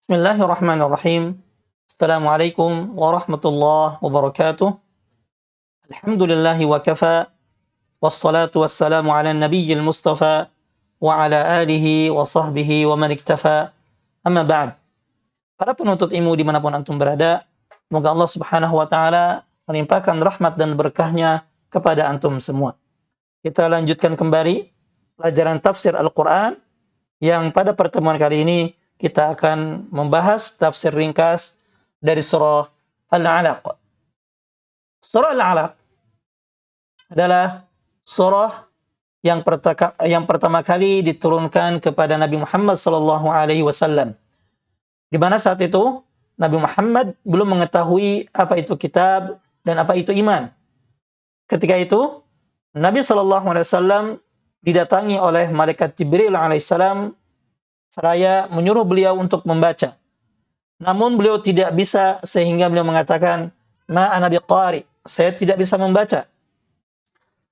Bismillahirrahmanirrahim. Assalamualaikum warahmatullahi wabarakatuh. Alhamdulillahi wa kafa. Wassalatu wassalamu ala nabiyyil mustafa wa ala alihi wa sahbihi wa man iktafa. Amma ba'd. Para penuntut ilmu dimanapun antum berada, semoga Allah subhanahu wa ta'ala melimpahkan rahmat dan berkahnya kepada antum semua. Kita lanjutkan kembali pelajaran tafsir Al-Quran yang pada pertemuan kali ini kita akan membahas tafsir ringkas dari surah Al-Alaq. Surah Al-Alaq adalah surah yang pertama kali diturunkan kepada Nabi Muhammad SAW. Di mana saat itu Nabi Muhammad belum mengetahui apa itu kitab dan apa itu iman. Ketika itu Nabi SAW didatangi oleh malaikat Jibril alaihissalam seraya menyuruh beliau untuk membaca. Namun beliau tidak bisa sehingga beliau mengatakan, "Ma ana biqari," saya tidak bisa membaca.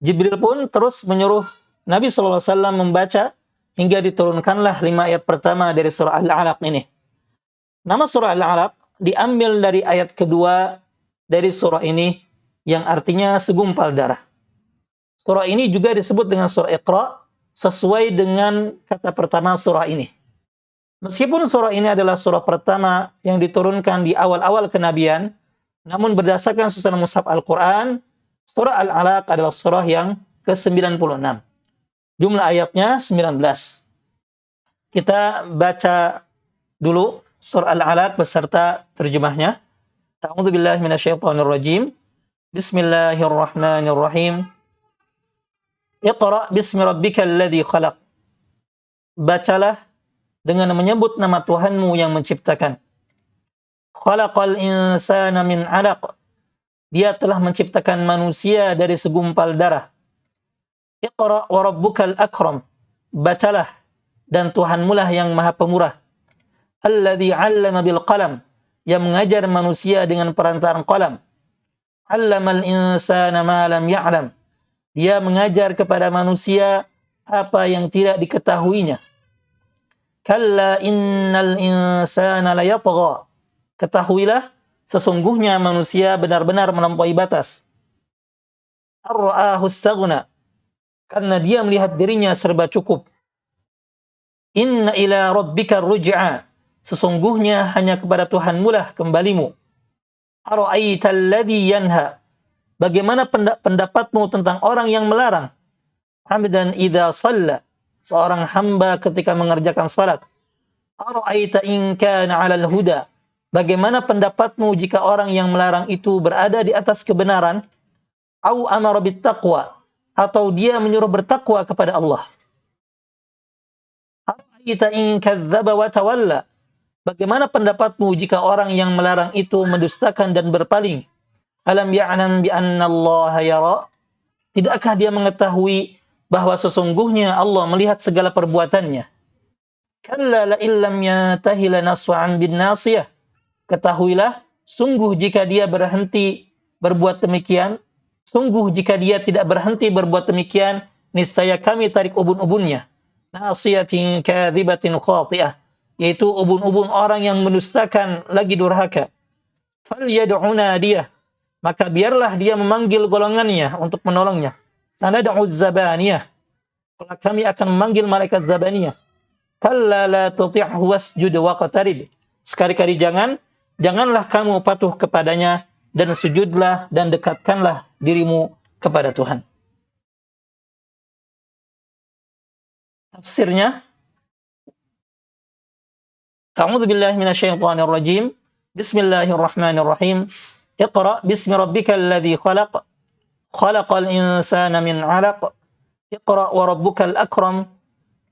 Jibril pun terus menyuruh Nabi SAW membaca hingga diturunkanlah 5 ayat pertama dari surah Al-Alaq ini. Nama surah Al-Alaq diambil dari ayat kedua dari surah ini yang artinya segumpal darah. Surah ini juga disebut dengan surah Iqra sesuai dengan kata pertama surah ini. Meskipun surah ini adalah surah pertama yang diturunkan di awal-awal kenabian, namun berdasarkan susunan mushaf Al-Quran, surah Al-Alaq adalah surah yang ke-96. Jumlah ayatnya 19. Kita baca dulu surah Al-Alaq beserta terjemahnya. A'udzu billahi minasyaitonir rajim. Bismillahirrahmanirrahim. Iqra bismi rabbikal ladzi khalaq. Bacalah dengan menyebut nama Tuhanmu yang menciptakan. Khalaqal insana min 'alaq. Dia telah menciptakan manusia dari segumpal darah. Iqra wa rabbukal akram. Bacalah dan Tuhanmu lah yang Maha Pemurah. Alladzi 'allama bil qalam. Yang mengajar manusia dengan perantaran qalam. 'Allamal insana ma lam ya'lam. Dia mengajar kepada manusia apa yang tidak diketahuinya. Kalla innal insana layatgha. Ketahuilah, sesungguhnya manusia benar-benar melampaui batas. Ar-ra'ahu istaghna. Karena dia melihat dirinya serba cukup. Inna ila rabbika ruj'a. Sesungguhnya hanya kepada Tuhanmu lah kembalimu. Ara'aita alladhi yanha. Bagaimana pendapatmu tentang orang yang melarang? Hamdan idza shalla. Seorang hamba ketika mengerjakan salat. Ara'aita in kana 'alal huda. Bagaimana pendapatmu jika orang yang melarang itu berada di atas kebenaran? Au amara bit taqwa, atau dia menyuruh bertakwa kepada Allah. Ara'aita in kadzdzaba wa tawalla. Bagaimana pendapatmu jika orang yang melarang itu mendustakan dan berpaling? Alam ya'lam bi anna Allah yara? Tidakkah dia mengetahui bahwa sesungguhnya Allah melihat segala perbuatannya? Kalla la illam yantahi lanasfa'an bin nasiyah. Ketahuilah, sungguh jika dia berhenti berbuat demikian, sungguh jika dia tidak berhenti berbuat demikian, niscaya kami tarik ubun-ubunnya. Nasiyatin kadzibatin khati'ah, yaitu ubun-ubun orang yang mendustakan lagi durhaka. Falyad'u nadiyah, maka biarlah dia memanggil golongannya untuk menolongnya. Sanad'u zabaniyah, kami akan memanggil malaikat zabaniyah. Kalla la tuti'hu wasjud waqtarib. Sekali-kali janganlah kamu patuh kepadanya dan sujudlah dan dekatkanlah dirimu kepada Tuhan. Tafsirnya, A'udzu billahi minasyaitonir rajim. Bismillahirrahmanirrahim. Iqra bismi rabbikal ladzi khalaq. Khalaqal insana min 'alaq. Iqra wa rabbukal akram.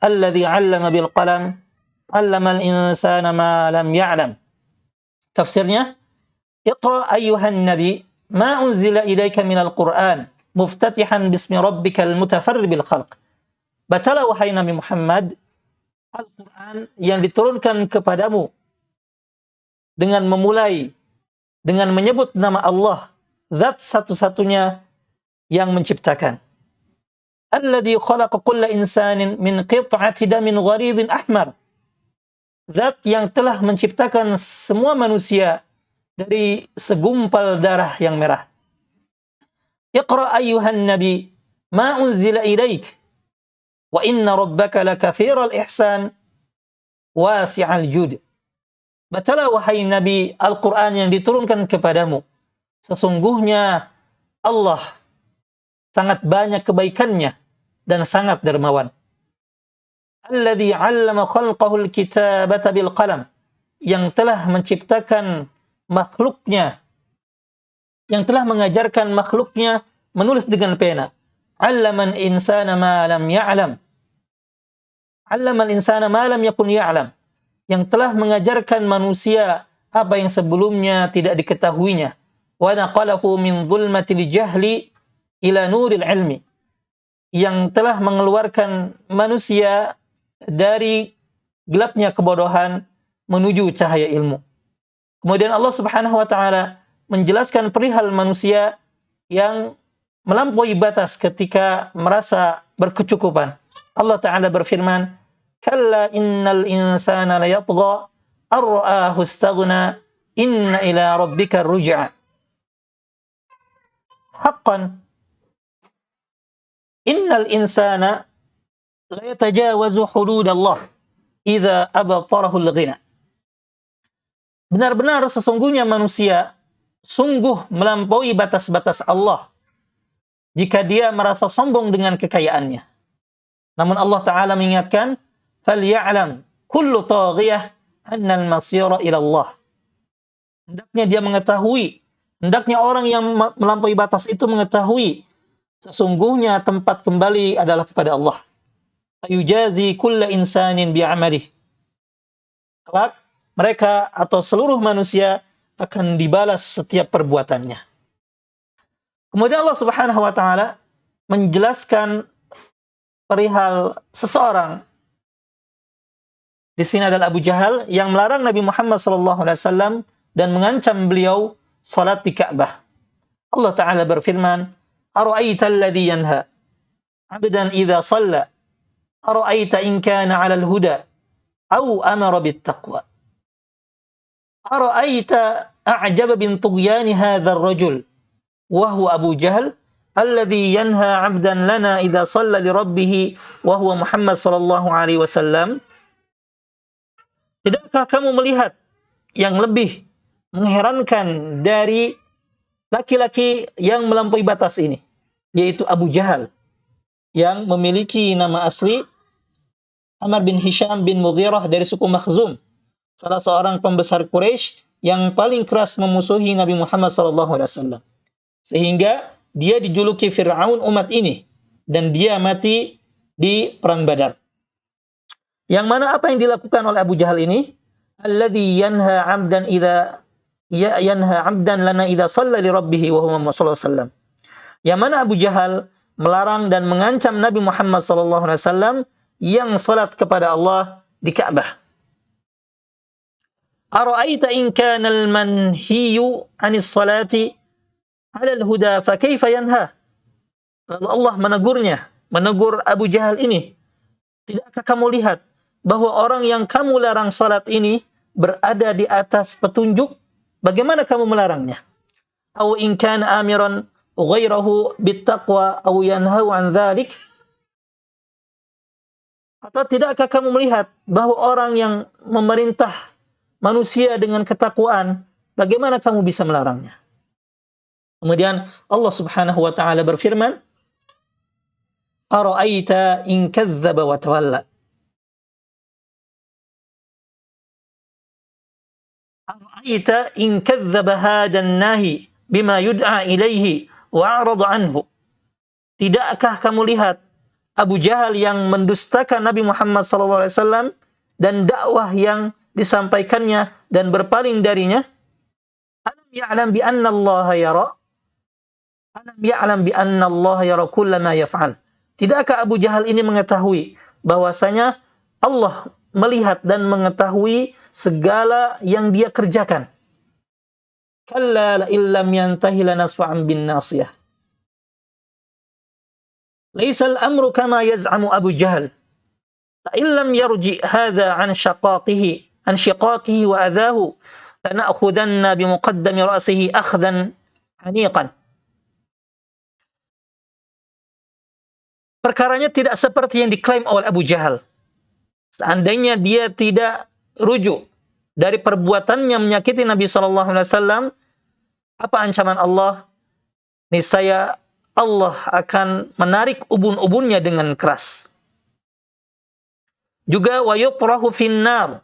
Alladzi 'allama bil qalam. 'Allamal insana ma lam ya'lam. Tafsirnya, Iqra ayyuhan nabi ma unzila ilaika minal Qur'an muftatihan bismi rabbikal mutafarrid bil khalq. Bacalah wahai Nabi Muhammad Al-Quran yang diturunkan kepadamu dengan memulai dengan menyebut nama Allah, zat satu-satunya yang menciptakan. Alladzi khalaqa kulla insanin min qit'ati damin gharidin ahmar. Zat yang telah menciptakan semua manusia dari segumpal darah yang merah. Iqra ayyuhan nabi ma unzila ilaik wa inna rabbaka lakatsiral ihsan wasi'al jud. Bacalah wahai nabi Al-Qur'an yang diturunkan kepadamu. Sesungguhnya Allah sangat banyak kebaikannya dan sangat dermawan. Alladzi 'allama khalqahul kitabata bil qalam, yang telah menciptakan makhluknya, yang telah mengajarkan makhluknya menulis dengan pena. 'Allamal insana ma lam ya'lam. 'Allamal insana ma lam yakun ya'lam. Yang telah mengajarkan manusia apa yang sebelumnya tidak diketahuinya. Wa naqalahu min zulmatil jahli ila nuril ilmi. Yang telah mengeluarkan manusia dari gelapnya kebodohan menuju cahaya ilmu. Kemudian Allah Subhanahu wa taala menjelaskan perihal manusia yang melampaui batas ketika merasa berkecukupan. Allah taala berfirman, "Kalla innal insana layatgha ar-ra'ahu istaghna inna ila rabbika ruj'a." Haqqan innal insana la yatajawazu hududallah idza abtarahu al-ghina. Benar-benar sesungguhnya manusia sungguh melampaui batas-batas Allah jika dia merasa sombong dengan kekayaannya. Namun Allah Ta'ala mengingatkan, فَلْيَعْلَمْ كُلُّ طَاغِيَةٍ أَنَّ الْمَصِيرَ إِلَى اللَّهِ. Hendaknya dia mengetahui, hendaknya orang yang melampaui batas itu mengetahui, sesungguhnya tempat kembali adalah kepada Allah. فَيُجَازِي كُلَّ إِنسَانٍ بِعَمَلِهِ. Kelak, mereka atau seluruh manusia akan dibalas setiap perbuatannya. Kemudian Allah Subhanahu wa taala menjelaskan perihal seseorang. Di sini adalah Abu Jahal yang melarang Nabi Muhammad SAW dan mengancam beliau salat di Ka'bah. Allah taala berfirman, "Ara'aita alladhi yanha 'abdan idza shalla? Ara'aita in kana 'alal huda aw amara bit taqwa?" Ara'aita a'jaba bin tughyani hadzal rajul wa huwa Abu Jahal alladhi yanha 'abdan lana idza shalla li rabbih wa huwa Muhammad sallallahu alaihi wasallam. Tidakkah kamu melihat yang lebih mengherankan dari laki-laki yang melampaui batas ini, yaitu Abu Jahal yang memiliki nama asli Amr bin Hisham bin Mughirah dari suku Makhzum, salah seorang pembesar Quraisy yang paling keras memusuhi Nabi Muhammad SAW. Sehingga dia dijuluki Fir'aun umat ini. Dan dia mati di Perang Badar. Yang mana apa yang dilakukan oleh Abu Jahal ini? Alladhi yanha 'abdan lana idza shalla li rabbih wa huwa Muhammad sallallahu alaihi wasallam. Yang mana Abu Jahal melarang dan mengancam Nabi Muhammad sallallahu alaihi wasallam yang salat kepada Allah di Ka'bah. Ara'aita in kana al-manhiyu 'anis salati 'ala al-huda fa kaifa yanha? Lalu Allah menegur Abu Jahal ini. Tidakkah kamu lihat bahwa orang yang kamu larang salat ini berada di atas petunjuk? Bagaimana kamu melarangnya? Aw in kana amiran ghairahu bittaqwa aw yanhahu 'an dzalik? Atau tidakkah kamu melihat bahwa orang yang memerintah manusia dengan ketakwaan, bagaimana kamu bisa melarangnya? Kemudian Allah Subhanahu wa taala berfirman, "Ara'aita in kadzdzaba wa tawalla?" Ara'aita in kadzdzaba hadan nahi bima yud'a ilaihi wa a'rada anhu? Tidakkah kamu lihat Abu Jahal yang mendustakan Nabi Muhammad SAW dan dakwah yang disampaikannya dan berpaling darinya? Alam ya'lam bi anna Allah yara? Alam ya'lam bi anna Allah yara kulla ma yaf'al? Tidakkah Abu Jahal ini mengetahui bahwasanya Allah melihat dan mengetahui segala yang dia kerjakan? Kalla la illam yantahi lanasfa'an bin nasiyah. Laisal amru kama yaz'amu Abu Jahal. La illam yarji hadha an syaqaqihi an syiqaqihi wa adhahu lana'khudanna bimuqaddami ra'sihi akhdan haniqan. Perkaranya tidak seperti yang diklaim oleh Abu Jahal. Seandainya dia tidak rujuk dari perbuatannya menyakiti Nabi sallallahu alaihi wasallam, apa ancaman Allah? Niscaya Allah akan menarik ubun-ubunnya dengan keras. Juga wa yutrahu finnar,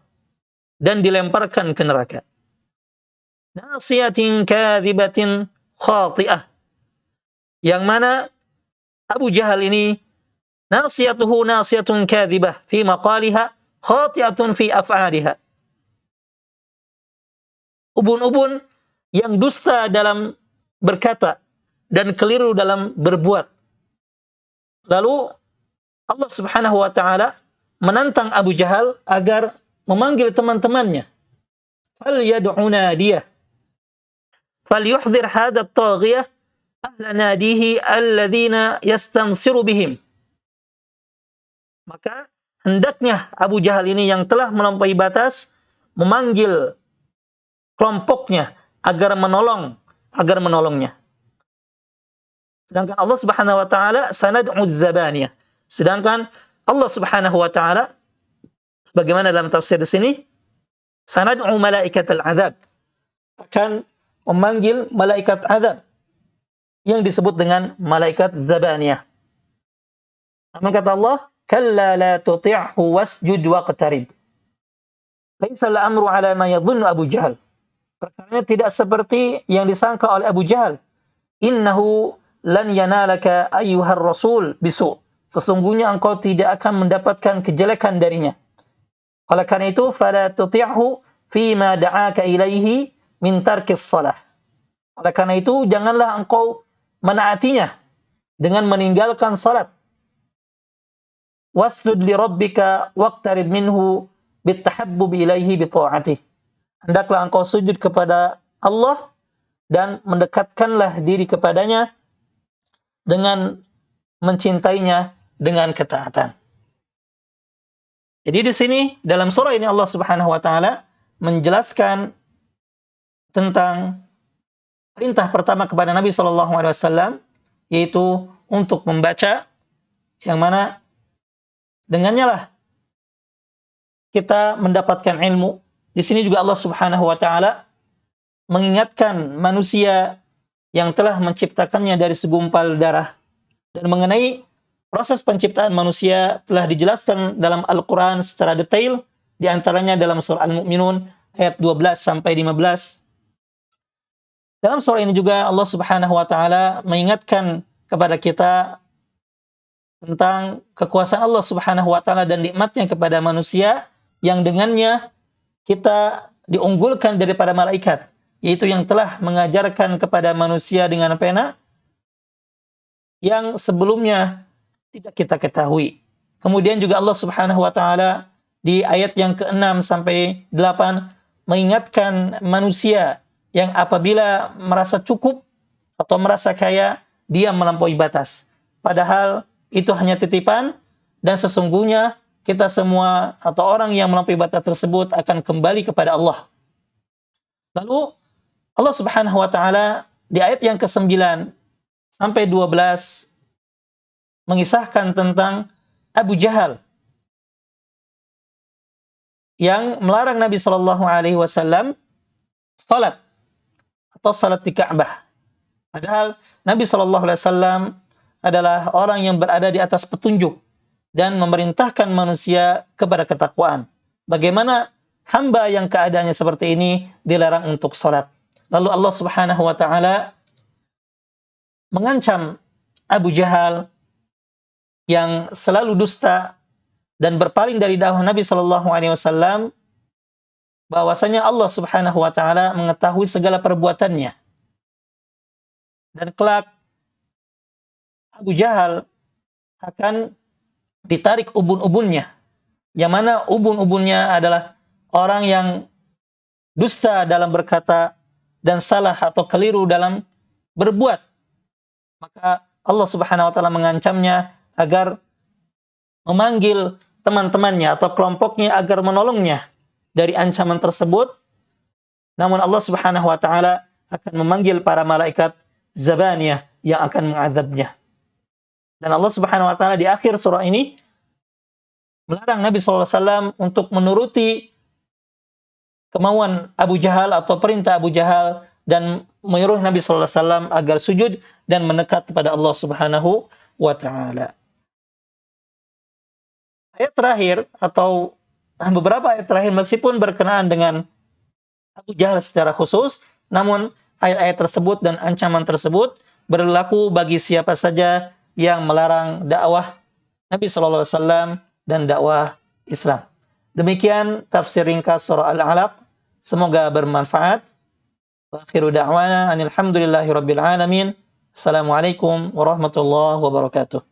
dan dilemparkan ke neraka. Nasiyatin kadhibatin khati'ah, yang mana Abu Jahal ini nasiyatuhu nasiyatun kadhibah fi maqaliha khati'atun fi af'aliha. Ubun-ubun yang dusta dalam berkata dan keliru dalam berbuat. Lalu Allah Subhanahu wa taala menantang Abu Jahal agar memanggil teman-temannya. Fal yad'u nadiyah falyuhdhir hadha at-taghiyah ahla nadihi alladhina yastansiru bihim. Maka hendaknya Abu Jahal ini yang telah melampaui batas memanggil kelompoknya agar menolongnya. Sedangkan Allah Subhanahu wa taala sanad'u az-zabaniyah. Sedangkan Allah Subhanahu wa taala bagaimana dalam tafsir di sini? Sanad'u malaikatal azab. Akan memanggil malaikat azab yang disebut dengan malaikat zabaniyah. Namun kata Allah, kalla la tuti'hu wasjud waqtarib. Laisa al-amru ala ma yadhunnu Abu Jahal. Perkaranya tidak seperti yang disangka oleh Abu Jahal. Innahu lan yanalaka ayyuhar rasul bisu. Sesungguhnya engkau tidak akan mendapatkan kejelekan darinya. Oleh karena itu, fala tuti'hu fima da'aka ilaihi min tarkis salah. Oleh karena itu, janganlah engkau menaatinya dengan meninggalkan salat. Wasjud li rabbika waqtarib minhu bitahabbub ilaihi bi ta'atih. Hendaklah engkau sujud kepada Allah dan mendekatkanlah diri kepadanya dengan mencintainya dengan ketaatan. Jadi di sini dalam surah ini Allah Subhanahu wa taala menjelaskan tentang perintah pertama kepada Nabi sallallahu alaihi wasallam, yaitu untuk membaca, yang mana dengannya lah kita mendapatkan ilmu. Di sini juga Allah Subhanahu wa taala mengingatkan manusia yang telah menciptakannya dari segumpal darah, dan mengenai proses penciptaan manusia telah dijelaskan dalam Al-Qur'an secara detail, di antaranya dalam surah Al-Mu'minun ayat 12 sampai 15. Dalam surah ini juga Allah Subhanahu wa taala mengingatkan kepada kita tentang kekuasaan Allah Subhanahu wa taala dan nikmatnya kepada manusia, yang dengannya kita diunggulkan daripada malaikat, yaitu yang telah mengajarkan kepada manusia dengan pena yang sebelumnya tidak kita ketahui. Kemudian juga Allah Subhanahu wa taala di ayat yang ke-6 sampai 8 mengingatkan manusia yang apabila merasa cukup atau merasa kaya, dia melampaui batas. Padahal itu hanya titipan, dan sesungguhnya kita semua atau orang yang melampaui batas tersebut akan kembali kepada Allah. Lalu Allah Subhanahu wa taala di ayat yang ke-9 sampai 12 mengisahkan tentang Abu Jahal yang melarang Nabi sallallahu alaihi wasallam salat atau salat di Ka'bah. Padahal Nabi sallallahu alaihi wasallam adalah orang yang berada di atas petunjuk dan memerintahkan manusia kepada ketakwaan. Bagaimana hamba yang keadaannya seperti ini dilarang untuk salat? Lalu Allah Subhanahu wa taala mengancam Abu Jahal yang selalu dusta dan berpaling dari dakwah Nabi sallallahu alaihi wasallam, bahwasanya Allah Subhanahu wa taala mengetahui segala perbuatannya. Dan kelak Abu Jahal akan ditarik ubun-ubunnya, yang mana ubun-ubunnya adalah orang yang dusta dalam berkata dan salah atau keliru dalam berbuat. Maka Allah Subhanahu wa taala mengancamnya agar memanggil teman-temannya atau kelompoknya agar menolongnya dari ancaman tersebut, namun Allah Subhanahu wa taala akan memanggil para malaikat zabaniyah yang akan mengazabnya. Dan Allah Subhanahu wa taala di akhir surah ini melarang Nabi sallallahu alaihi wasallam untuk menuruti kemauan Abu Jahal atau perintah Abu Jahal dan menyuruh Nabi sallallahu alaihi wasallam agar sujud dan mendekat kepada Allah Subhanahu wa taala. Ayat terakhir atau beberapa ayat terakhir meskipun berkenaan dengan Abu Jahal secara khusus, namun ayat-ayat tersebut dan ancaman tersebut berlaku bagi siapa saja yang melarang dakwah Nabi sallallahu alaihi wasallam dan dakwah Islam. Demikian tafsir ringkas surah Al-Alaq. Semoga bermanfaat. Wa akhiru da'wana alhamdulillahi rabbil alamin. Assalamualaikum warahmatullahi wabarakatuh.